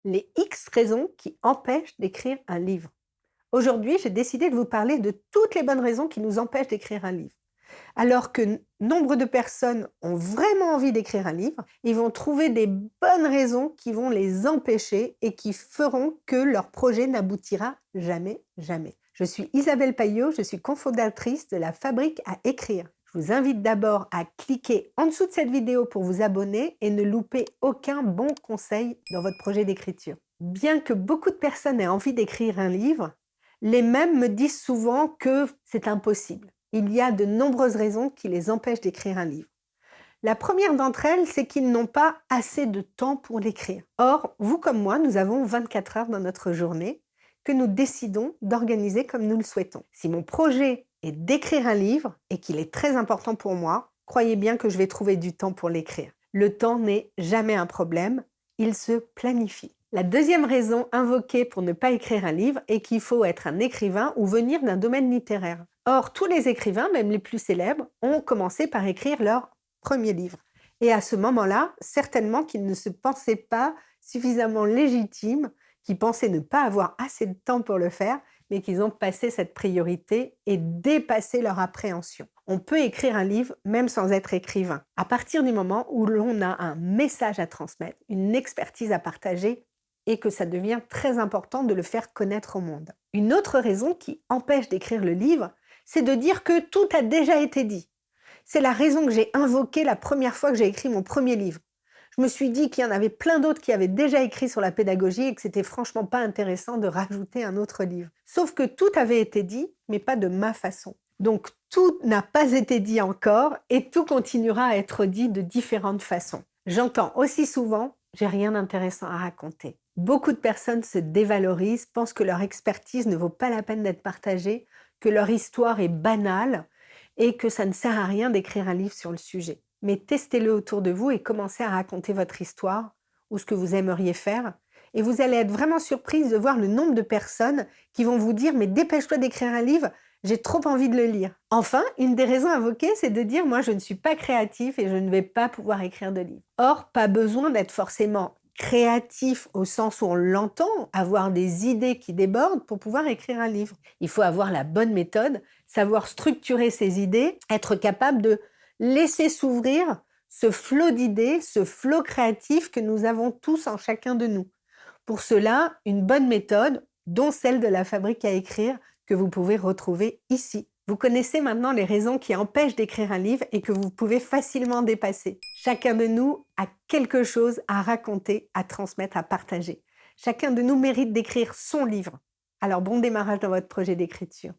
Les X raisons qui empêchent d'écrire un livre. Aujourd'hui, j'ai décidé de vous parler de toutes les bonnes raisons qui nous empêchent d'écrire un livre. Alors que nombre de personnes ont vraiment envie d'écrire un livre, ils vont trouver des bonnes raisons qui vont les empêcher et qui feront que leur projet n'aboutira jamais, jamais. Je suis Isabelle Paillot, je suis cofondatrice de la Fabrique à écrire. Je vous invite d'abord à cliquer en dessous de cette vidéo pour vous abonner et ne louper aucun bon conseil dans votre projet d'écriture. Bien que beaucoup de personnes aient envie d'écrire un livre, les mêmes me disent souvent que c'est impossible. Il y a de nombreuses raisons qui les empêchent d'écrire un livre. La première d'entre elles, c'est qu'ils n'ont pas assez de temps pour l'écrire. Or, vous comme moi, nous avons 24 heures dans notre journée que nous décidons d'organiser comme nous le souhaitons. Si mon projet est d'écrire un livre et qu'il est très important pour moi, croyez bien que je vais trouver du temps pour l'écrire. Le temps n'est jamais un problème, il se planifie. La deuxième raison invoquée pour ne pas écrire un livre est qu'il faut être un écrivain ou venir d'un domaine littéraire. Or, tous les écrivains, même les plus célèbres, ont commencé par écrire leur premier livre. Et à ce moment-là, certainement qu'ils ne se pensaient pas suffisamment légitimes, qu'ils pensaient ne pas avoir assez de temps pour le faire, mais qu'ils ont passé cette priorité et dépassé leur appréhension. On peut écrire un livre même sans être écrivain. À partir du moment où l'on a un message à transmettre, une expertise à partager, et que ça devient très important de le faire connaître au monde. Une autre raison qui empêche d'écrire le livre, c'est de dire que tout a déjà été dit. C'est la raison que j'ai invoquée la première fois que j'ai écrit mon premier livre. Je me suis dit qu'il y en avait plein d'autres qui avaient déjà écrit sur la pédagogie et que c'était franchement pas intéressant de rajouter un autre livre. Sauf que tout avait été dit, mais pas de ma façon. Donc tout n'a pas été dit encore et tout continuera à être dit de différentes façons. J'entends aussi souvent « j'ai rien d'intéressant à raconter ». Beaucoup de personnes se dévalorisent, pensent que leur expertise ne vaut pas la peine d'être partagée, que leur histoire est banale et que ça ne sert à rien d'écrire un livre sur le sujet. Mais testez-le autour de vous et commencez à raconter votre histoire ou ce que vous aimeriez faire. Et vous allez être vraiment surprise de voir le nombre de personnes qui vont vous dire « mais dépêche-toi d'écrire un livre, j'ai trop envie de le lire ». Enfin, une des raisons invoquées, c'est de dire « moi je ne suis pas créatif et je ne vais pas pouvoir écrire de livre ». Or, pas besoin d'être forcément créatif au sens où on l'entend, avoir des idées qui débordent pour pouvoir écrire un livre. Il faut avoir la bonne méthode, savoir structurer ses idées, être capable de laisser s'ouvrir ce flot d'idées, ce flot créatif que nous avons tous en chacun de nous. Pour cela, une bonne méthode, dont celle de la Fabrique à écrire, que vous pouvez retrouver ici. Vous connaissez maintenant les raisons qui empêchent d'écrire un livre et que vous pouvez facilement dépasser. Chacun de nous a quelque chose à raconter, à transmettre, à partager. Chacun de nous mérite d'écrire son livre. Alors bon démarrage dans votre projet d'écriture.